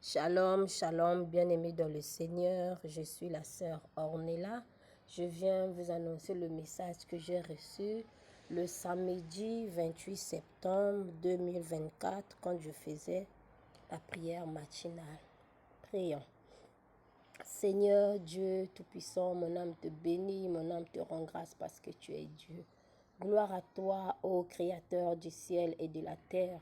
Shalom, shalom, bien-aimés dans le Seigneur. Je suis la sœur Ornella. Je viens vous annoncer le message que j'ai reçu le samedi 28 septembre 2024 quand je faisais la prière matinale. Prions. Seigneur Dieu Tout-Puissant, mon âme te bénit, mon âme te rend grâce parce que tu es Dieu. Gloire à toi, ô Créateur du ciel et de la terre.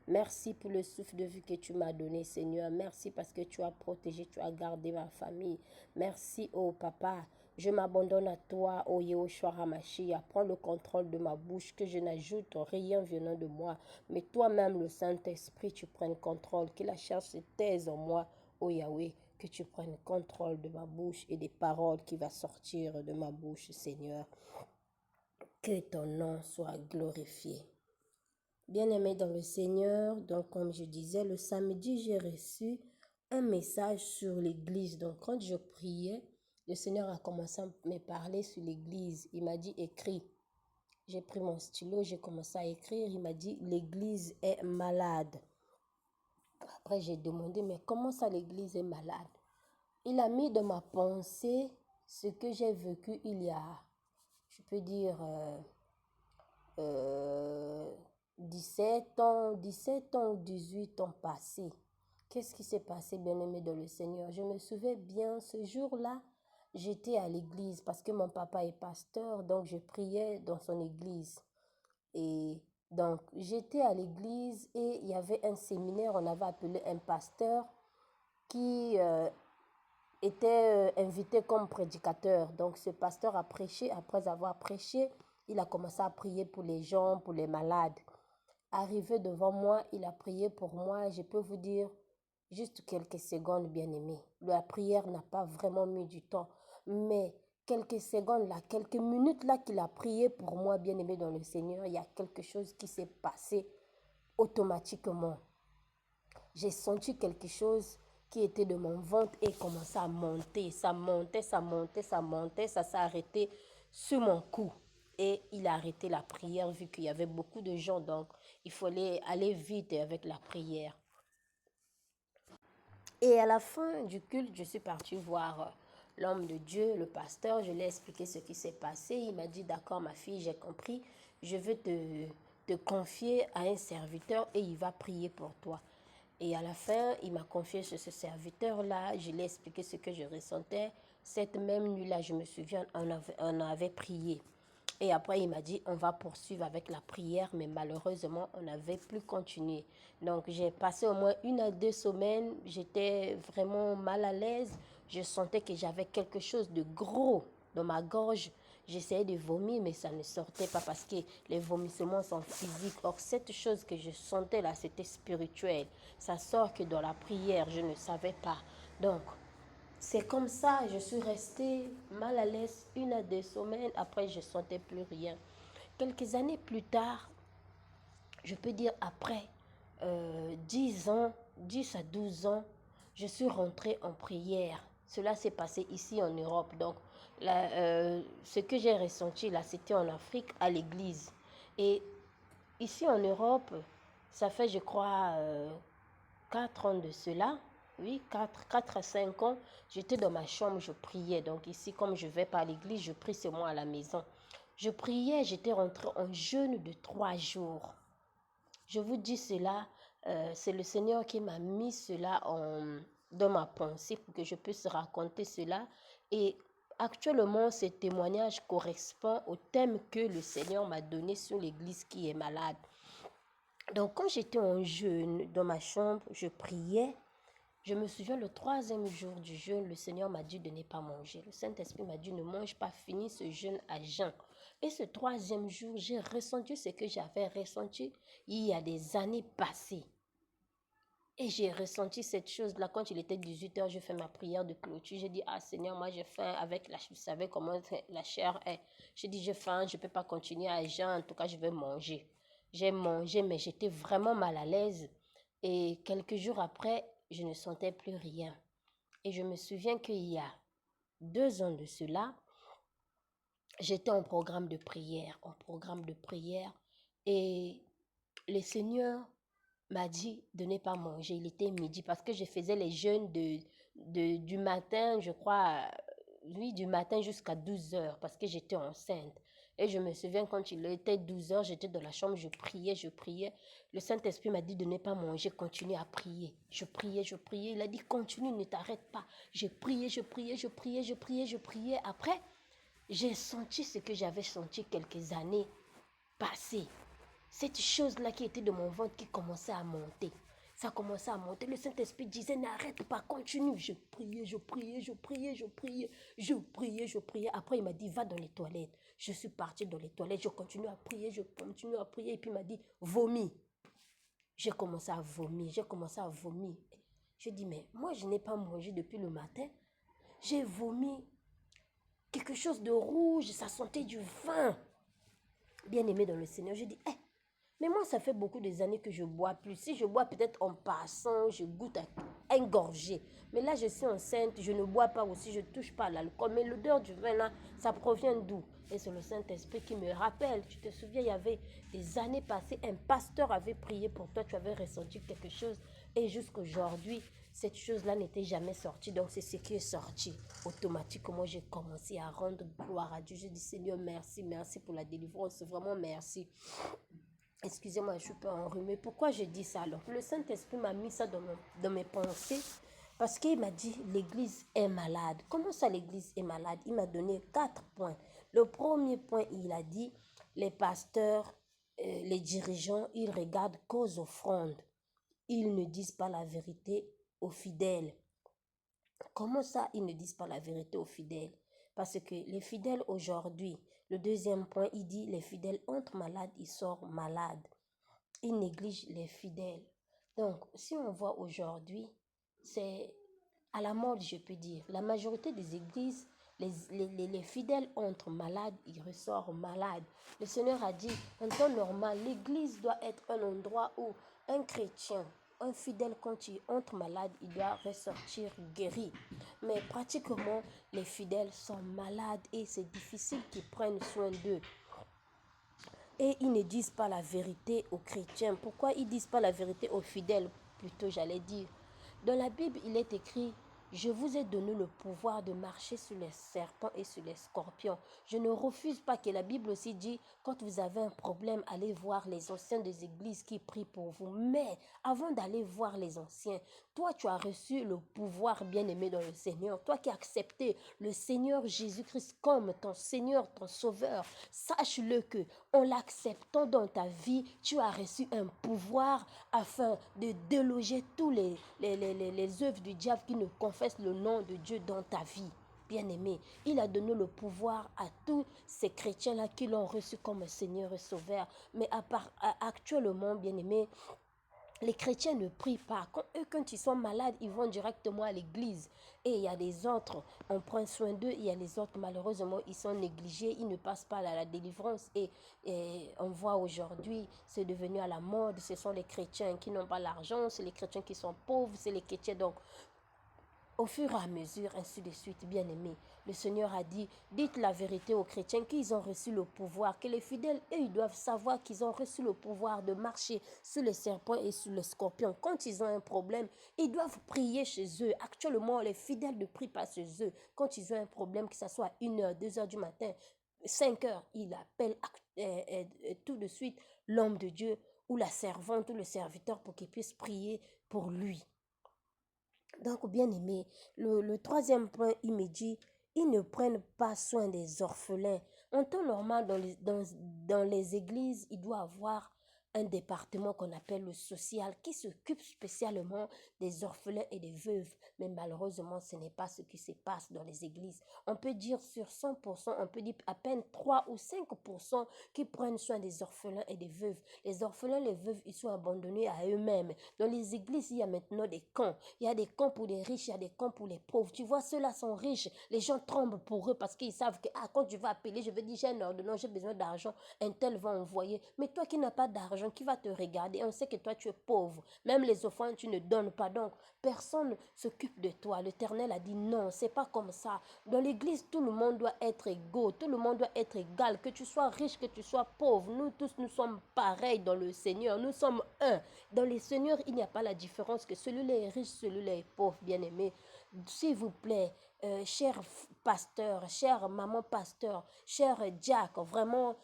Merci pour le souffle de vie que tu m'as donné, Seigneur. Merci parce que tu as protégé, tu as gardé ma famille. Merci, ô Papa. Je m'abandonne à toi, ô Yehoshua HaMashiach. Prends le contrôle de ma bouche, que je n'ajoute rien venant de moi. Mais toi-même, le Saint-Esprit, tu prennes contrôle. Que la chair se taise en moi, ô Yahweh. Que tu prennes contrôle de ma bouche et des paroles qui vont sortir de ma bouche, Seigneur. Que ton nom soit glorifié. Bien-aimé dans le Seigneur, donc comme je disais, le samedi, j'ai reçu un message sur l'église. Donc quand je priais, le Seigneur a commencé à me parler sur l'église. Il m'a dit, écris. J'ai pris mon stylo, j'ai commencé à écrire. Il m'a dit, l'église est malade. Après, j'ai demandé, mais comment ça l'église est malade? Il a mis dans ma pensée ce que j'ai vécu il y a, je peux dire, 17 ans ou 18 ans passés. Qu'est-ce qui s'est passé, bien-aimé dans le Seigneur? Je me souviens bien, ce jour-là, j'étais à l'église parce que mon papa est pasteur, donc je priais dans son église. Et donc, j'étais à l'église et il y avait un séminaire, on avait appelé un pasteur qui était invité comme prédicateur. Donc, ce pasteur a prêché. Après avoir prêché, il a commencé à prier pour les gens, pour les malades. Arrivé devant moi, il a prié pour moi. Je peux vous dire, juste quelques secondes, bien-aimés. La prière n'a pas vraiment mis du temps. Mais quelques secondes là, quelques minutes là qu'il a prié pour moi, bien-aimé dans le Seigneur, il y a quelque chose qui s'est passé automatiquement. J'ai senti quelque chose qui était de mon ventre et commençait à monter. Ça montait, ça montait, ça montait. Ça s'est arrêté sur mon cou. Et il a arrêté la prière vu qu'il y avait beaucoup de gens. Donc, il fallait aller vite avec la prière. Et à la fin du culte, je suis partie voir l'homme de Dieu, le pasteur. Je lui ai expliqué ce qui s'est passé. Il m'a dit, d'accord ma fille, j'ai compris. Je veux te confier à un serviteur et il va prier pour toi. Et à la fin, il m'a confié sur ce serviteur-là. Je lui ai expliqué ce que je ressentais. Cette même nuit-là, je me souviens, on avait prié. Et après, il m'a dit, on va poursuivre avec la prière, mais malheureusement, on n'avait plus continué. Donc, j'ai passé au moins 1 à 2 semaines. J'étais vraiment mal à l'aise. Je sentais que j'avais quelque chose de gros dans ma gorge. J'essayais de vomir, mais ça ne sortait pas parce que les vomissements sont physiques. Or, cette chose que je sentais là, c'était spirituel. Ça sort que dans la prière, je ne savais pas. Donc, c'est comme ça, je suis restée mal à l'aise 1 à 2 semaines. Après, je ne sentais plus rien. Quelques années plus tard, je peux dire après 10 ans, 10 à 12 ans, je suis rentrée en prière. Cela s'est passé ici en Europe. Donc, ce que j'ai ressenti là, c'était en Afrique, à l'église. Et ici en Europe, ça fait, je crois, 4 ans de cela. Oui, 4 à 5 ans, j'étais dans ma chambre, je priais. Donc ici, comme je ne vais pas à l'église, je prie seulement à la maison. Je priais, j'étais rentrée en jeûne de 3 jours. Je vous dis cela, c'est le Seigneur qui m'a mis cela dans ma pensée pour que je puisse raconter cela. Et actuellement, ce témoignage correspond au thème que le Seigneur m'a donné sur l'église qui est malade. Donc, quand j'étais en jeûne dans ma chambre, je priais. Je me souviens, le 3e jour du jeûne, le Seigneur m'a dit de ne pas manger. Le Saint-Esprit m'a dit, ne mange pas, finis ce jeûne à jeun. Et ce 3e jour, j'ai ressenti ce que j'avais ressenti il y a des années passées. Et j'ai ressenti cette chose-là. Quand il était 18 h, je fais ma prière de clôture. J'ai dit, ah Seigneur, moi j'ai faim avec la chair. Vous savez comment la chair est. J'ai dit, j'ai faim, je ne peux pas continuer à jeûner. En tout cas, je vais manger. J'ai mangé, mais j'étais vraiment mal à l'aise. Et quelques jours après, je ne sentais plus rien. Et je me souviens qu'il y a 2 ans de cela, j'étais en programme de prière. Et le Seigneur m'a dit de ne pas manger. Il était midi parce que je faisais les jeûnes du matin, je crois, oui, du matin jusqu'à 12 heures parce que j'étais enceinte. Et je me souviens quand il était 12 heures, j'étais dans la chambre, je priais, je priais. Le Saint-Esprit m'a dit de ne pas manger, continue à prier. Je priais, je priais. Il a dit continue, ne t'arrête pas. Je priais, je priais, je priais, je priais, je priais. Après, j'ai senti ce que j'avais senti quelques années passées. Cette chose-là qui était de mon ventre qui commençait à monter. Ça commençait à monter. Le Saint-Esprit disait, n'arrête pas, continue. Je priais, je priais, je priais, je priais, je priais, je priais. Après, il m'a dit, va dans les toilettes. Je suis partie dans les toilettes, je continue à prier, je continue à prier. Et puis il m'a dit, vomis. J'ai commencé à vomir, j'ai commencé à vomir. Je dis, mais moi, je n'ai pas mangé depuis le matin. J'ai vomi quelque chose de rouge, ça sentait du vin. Bien aimé dans le Seigneur, je dis, mais moi, ça fait beaucoup des années que je bois plus. Si je bois peut-être en passant, je goûte à un gorgé. Mais là, je suis enceinte, je ne bois pas aussi, je ne touche pas à l'alcool. Mais l'odeur du vin, là, ça provient d'où? Et c'est le Saint-Esprit qui me rappelle. Tu te souviens, il y avait des années passées, un pasteur avait prié pour toi, tu avais ressenti quelque chose. Et jusqu'aujourd'hui, cette chose-là n'était jamais sortie. Donc, c'est ce qui est sorti. Automatiquement, j'ai commencé à rendre gloire à Dieu. Je dis, Seigneur, merci, merci pour la délivrance. Vraiment, merci. Excusez-moi, je suis pas enrhumée. Pourquoi je dis ça alors? Le Saint-Esprit m'a mis ça dans mes pensées parce qu'il m'a dit l'église est malade. Comment ça l'église est malade? Il m'a donné 4 points. Le premier point, il a dit les pasteurs, les dirigeants, ils regardent qu'aux offrandes. Ils ne disent pas la vérité aux fidèles. Comment ça, ils ne disent pas la vérité aux fidèles? Parce que les fidèles aujourd'hui, le deuxième point, il dit les fidèles entrent malades, ils sortent malades. Ils négligent les fidèles. Donc, si on voit aujourd'hui, c'est à la mode, je peux dire. La majorité des églises, les fidèles entrent malades, ils ressortent malades. Le Seigneur a dit, en temps normal, l'église doit être un endroit où un chrétien, un fidèle, quand il entre malade, il doit ressortir guéri. Mais pratiquement, les fidèles sont malades et c'est difficile qu'ils prennent soin d'eux. Et ils ne disent pas la vérité aux chrétiens. Pourquoi ils ne disent pas la vérité aux fidèles? Plutôt, j'allais dire. Dans la Bible, il est écrit, je vous ai donné le pouvoir de marcher sur les serpents et sur les scorpions. Je ne refuse pas que la Bible aussi dit, quand vous avez un problème, allez voir les anciens des églises qui prient pour vous. Mais avant d'aller voir les anciens, toi, tu as reçu le pouvoir bien-aimé dans le Seigneur. Toi qui as accepté le Seigneur Jésus-Christ comme ton Seigneur, ton Sauveur, sache-le que en l'acceptant dans ta vie, tu as reçu un pouvoir afin de déloger tous les œuvres du diable qui ne confessent le nom de Dieu dans ta vie. Bien-aimé, il a donné le pouvoir à tous ces chrétiens-là qui l'ont reçu comme Seigneur et Sauveur. Mais actuellement, bien-aimé, les chrétiens ne prient pas. Quand ils sont malades, ils vont directement à l'église. Et il y a des autres, on prend soin d'eux. Il y a les autres, malheureusement, ils sont négligés. Ils ne passent pas à la délivrance. Et on voit aujourd'hui, c'est devenu à la mode. Ce sont les chrétiens qui n'ont pas l'argent. C'est les chrétiens qui sont pauvres. C'est les chrétiens. Donc, au fur et à mesure, ainsi de suite, bien-aimés, le Seigneur a dit, dites la vérité aux chrétiens qu'ils ont reçu le pouvoir, que les fidèles, eux, ils doivent savoir qu'ils ont reçu le pouvoir de marcher sur les serpents et sur les scorpions. Quand ils ont un problème, ils doivent prier chez eux. Actuellement, les fidèles ne prient pas chez eux. Quand ils ont un problème, que ce soit 1h, 2h du matin, 5h, ils appellent tout de suite l'homme de Dieu ou la servante ou le serviteur pour qu'il puisse prier pour lui. Donc, bien aimé, le troisième point, il me dit, ils ne prennent pas soin des orphelins. En temps normal, dans les églises, il doit avoir un département qu'on appelle le social qui s'occupe spécialement des orphelins et des veuves. Mais malheureusement, ce n'est pas ce qui se passe dans les églises. On peut dire sur 100%, on peut dire à peine 3 ou 5% qui prennent soin des orphelins et des veuves. Les orphelins et les veuves, ils sont abandonnés à eux-mêmes. Dans les églises, il y a maintenant des camps. Il y a des camps pour les riches, il y a des camps pour les pauvres. Tu vois, ceux-là sont riches. Les gens tremblent pour eux parce qu'ils savent que quand je vais appeler, je vais dire j'ai un ordonnance, j'ai besoin d'argent, un tel va envoyer. Mais toi qui n'as pas d'argent, l'argent, qui va te regarder. On sait que toi, tu es pauvre. Même les offrandes, tu ne donnes pas. Donc, personne ne s'occupe de toi. L'Éternel a dit non, c'est pas comme ça. Dans l'église, tout le monde doit être égaux. Tout le monde doit être égal. Que tu sois riche, que tu sois pauvre. Nous tous, nous sommes pareils dans le Seigneur. Nous sommes un. Dans le Seigneur, il n'y a pas la différence que celui-là est riche, celui-là est pauvre, bien-aimé. S'il vous plaît, cher pasteur, chère maman pasteur, cher Jack, vraiment,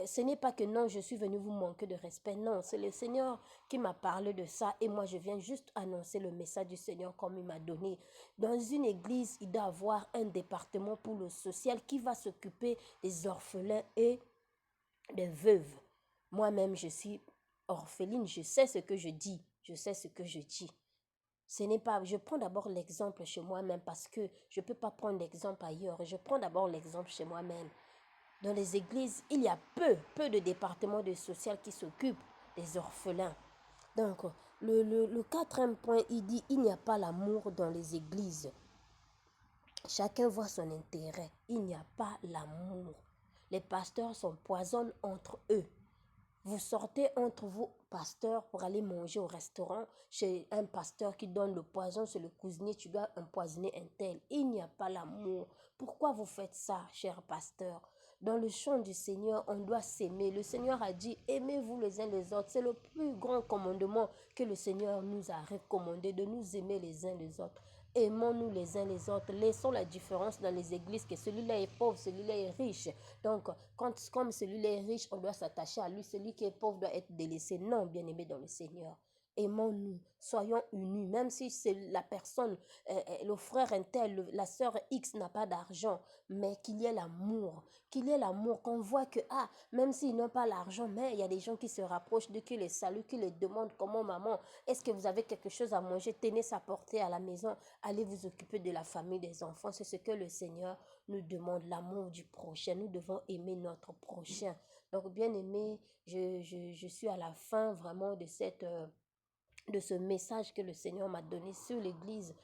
ce n'est pas que non, je suis venu vous manquer de respect. Non, c'est le Seigneur qui m'a parlé de ça et moi, je viens juste annoncer le message du Seigneur comme il m'a donné. Dans une église, il doit y avoir un département pour le social qui va s'occuper des orphelins et des veuves. Moi-même, je suis orpheline, je sais ce que je dis. Je sais ce que je dis. Ce n'est pas, je prends d'abord l'exemple chez moi-même parce que je ne peux pas prendre l'exemple ailleurs. Je prends d'abord l'exemple chez moi-même. Dans les églises, il y a peu de départements de social qui s'occupent des orphelins. Donc, le quatrième point, il dit, il n'y a pas l'amour dans les églises. Chacun voit son intérêt. Il n'y a pas l'amour. Les pasteurs s'empoisonnent entre eux. Vous sortez entre vous, pasteurs, pour aller manger au restaurant chez un pasteur qui donne le poison, c'est le cuisinier, tu dois empoisonner un tel. Il n'y a pas l'amour. Pourquoi vous faites ça, cher pasteur? Dans le champ du Seigneur, on doit s'aimer. Le Seigneur a dit, aimez-vous les uns les autres. C'est le plus grand commandement que le Seigneur nous a recommandé, de nous aimer les uns les autres. Aimons-nous les uns les autres. Laissons la différence dans les églises que celui-là est pauvre, celui-là est riche. Donc, comme celui-là est riche, on doit s'attacher à lui. Celui qui est pauvre doit être délaissé. Non, bien-aimé dans le Seigneur. Aimons-nous, soyons unis, même si c'est la personne, le frère intel, la sœur X n'a pas d'argent, mais qu'il y ait l'amour, qu'on voit que, même s'ils n'ont pas l'argent, mais il y a des gens qui se rapprochent de qui les saluent, qui les demandent comment maman, est-ce que vous avez quelque chose à manger, tenez ça porter à la maison, allez vous occuper de la famille, des enfants, c'est ce que le Seigneur nous demande, l'amour du prochain, nous devons aimer notre prochain. Donc bien aimé, je suis à la fin vraiment de ce message que le Seigneur m'a donné sur l'église.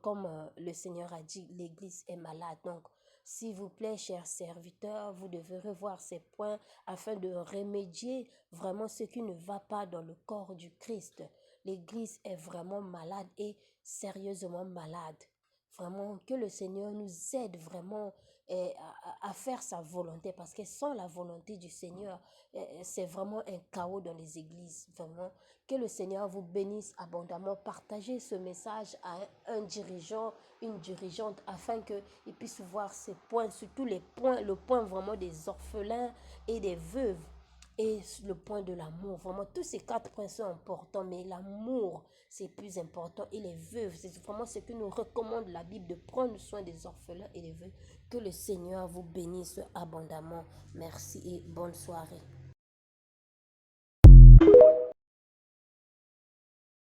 Comme le Seigneur a dit, l'église est malade. Donc, s'il vous plaît, chers serviteurs, vous devez revoir ces points afin de remédier vraiment ce qui ne va pas dans le corps du Christ. L'église est vraiment malade et sérieusement malade. Vraiment, que le Seigneur nous aide vraiment à faire sa volonté, parce que sans la volonté du Seigneur, c'est vraiment un chaos dans les églises. Vraiment, que le Seigneur vous bénisse abondamment. Partagez ce message à un dirigeant, une dirigeante, afin qu'ils puissent voir ces points, surtout les points, le point vraiment des orphelins et des veuves. Et le point de l'amour, vraiment, tous ces 4 points sont importants, mais l'amour, c'est plus important. Et les veuves, c'est vraiment ce que nous recommande la Bible, de prendre soin des orphelins et des veuves. Que le Seigneur vous bénisse abondamment. Merci et bonne soirée.